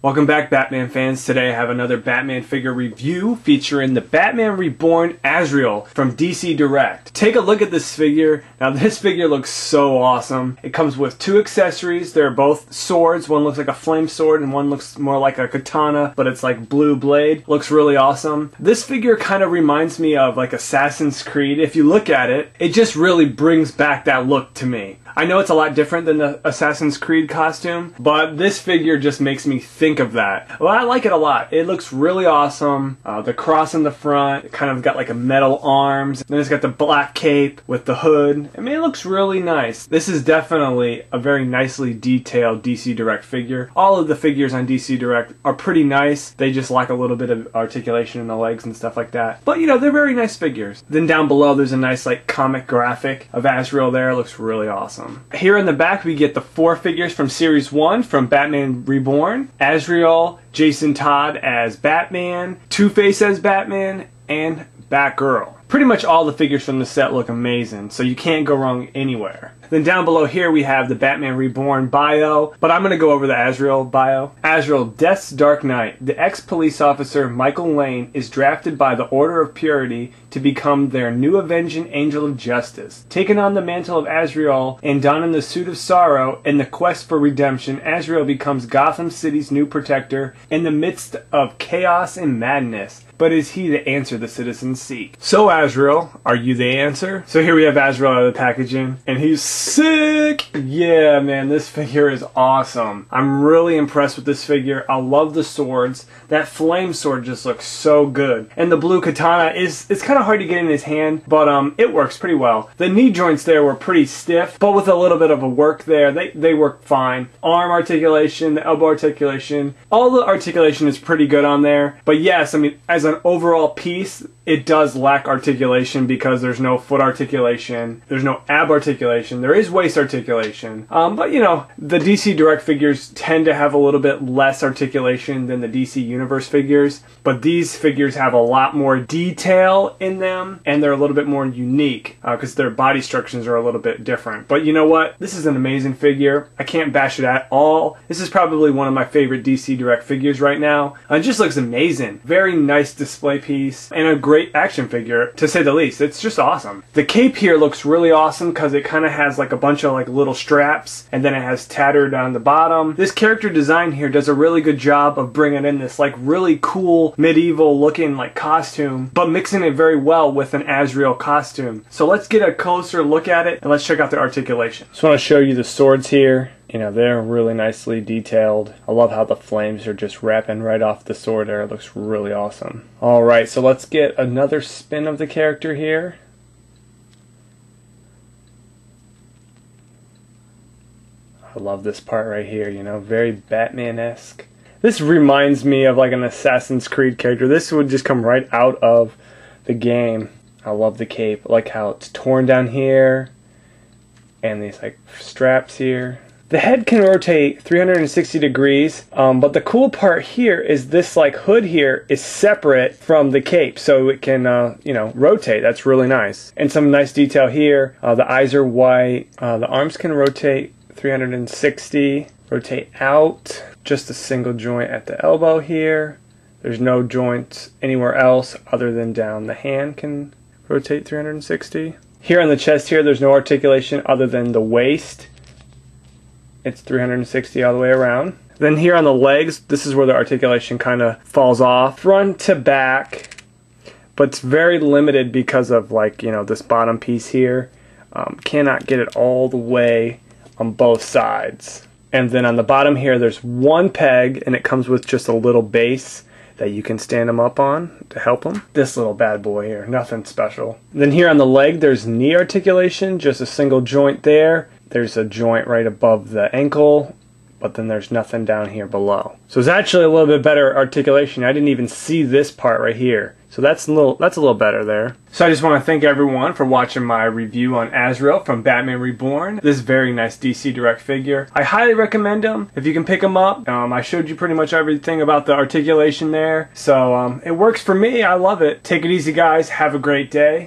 Welcome back, Batman fans. Today I have another Batman figure review featuring the Batman Reborn Azrael from DC Direct. Take a look at this figure. Now this figure looks so awesome. It comes with two accessories. They're both swords. One looks like a flame sword and one looks more like a katana, but it's like blue blade. Looks really awesome. This figure kind of reminds me of like Assassin's Creed. If you look at it, it just really brings back that look to me. I know it's a lot different than the Assassin's Creed costume, but this figure just makes me think of that. Well, I like it a lot. It looks really awesome. The cross in the front, it kind of got like a metal arms. Then it's got the black cape with the hood. I mean, it looks really nice. This is definitely a very nicely detailed DC Direct figure. All of the figures on DC Direct are pretty nice. They just lack a little bit of articulation in the legs and stuff like that. But, you know, they're very nice figures. Then down below, there's a nice like comic graphic of Azrael there. It looks really awesome. Here in the back we get the 4 figures from Series 1 from Batman Reborn. Azrael, Jason Todd as Batman, Two-Face as Batman, and Batgirl. Pretty much all the figures from the set look amazing, so you can't go wrong anywhere. Then down below here we have the Batman Reborn bio, but I'm going to go over the Azrael bio. Azrael, Death's Dark Knight. The ex-police officer Michael Lane is drafted by the Order of Purity to become their new avenging angel of justice. Taking on the mantle of Azrael and donning the suit of sorrow in the quest for redemption, Azrael becomes Gotham City's new protector in the midst of chaos and madness. But is he the answer the citizens seek? So Azrael, are you the answer? So here we have Azrael out of the packaging, and he's sick! Yeah, man, this figure is awesome. I'm really impressed with this figure. I love the swords. That flame sword just looks so good. And the blue katana it's kind of hard to get in his hand, but it works pretty well. The knee joints there were pretty stiff, but with a little bit of a work there, they work fine. Arm articulation, the elbow articulation, all the articulation is pretty good on there. But yes, I mean, as an overall piece, it does lack articulation because there's no foot articulation, there's no ab articulation, there is waist articulation. But you know, the DC Direct figures tend to have a little bit less articulation than the DC Universe figures, but these figures have a lot more detail in them, and they're a little bit more unique because their body structures are a little bit different. But you know what? This is an amazing figure. I can't bash it at all. This is probably one of my favorite DC Direct figures right now. It just looks amazing. Very nice display piece, and a great action figure, to say the least. It's just awesome. The cape here looks really awesome because it kind of has like a bunch of like little straps, and then it has tattered on the bottom. This character design here does a really good job of bringing in this like really cool medieval looking like costume, but mixing it very well with an Azrael costume. So let's get a closer look at it and let's check out the articulation. Just want to show you the swords here. You know, they're really nicely detailed. I love how the flames are just wrapping right off the sword there. It looks really awesome. Alright, so let's get another spin of the character here. I love this part right here, you know, very Batman-esque. This reminds me of like an Assassin's Creed character. This would just come right out of the game. I love the cape. I like how it's torn down here, and these like straps here. The head can rotate 360 degrees, but the cool part here is this like hood here is separate from the cape, so it can, you know, rotate. That's really nice. And some nice detail here. The eyes are white. The arms can rotate 360, rotate out. Just a single joint at the elbow here. There's no joint anywhere else other than down. The hand can rotate 360. Here on the chest here, there's no articulation other than the waist. It's 360 all the way around. Then here on the legs, this is where the articulation kind of falls off. Front to back, but it's very limited because of like, you know, this bottom piece here. Cannot get it all the way on both sides. And then on the bottom here, there's one peg, and it comes with just a little base that you can stand them up on to help them. This little bad boy here, nothing special. Then here on the leg, there's knee articulation, just a single joint there. There's a joint right above the ankle, but then there's nothing down here below. So it's actually a little bit better articulation. I didn't even see this part right here. So that's a little better there. So I just want to thank everyone for watching my review on Azrael from Batman Reborn. This very nice DC Direct figure. I highly recommend them if you can pick them up. I showed you pretty much everything about the articulation there. So it works for me. I love it. Take it easy, guys. Have a great day.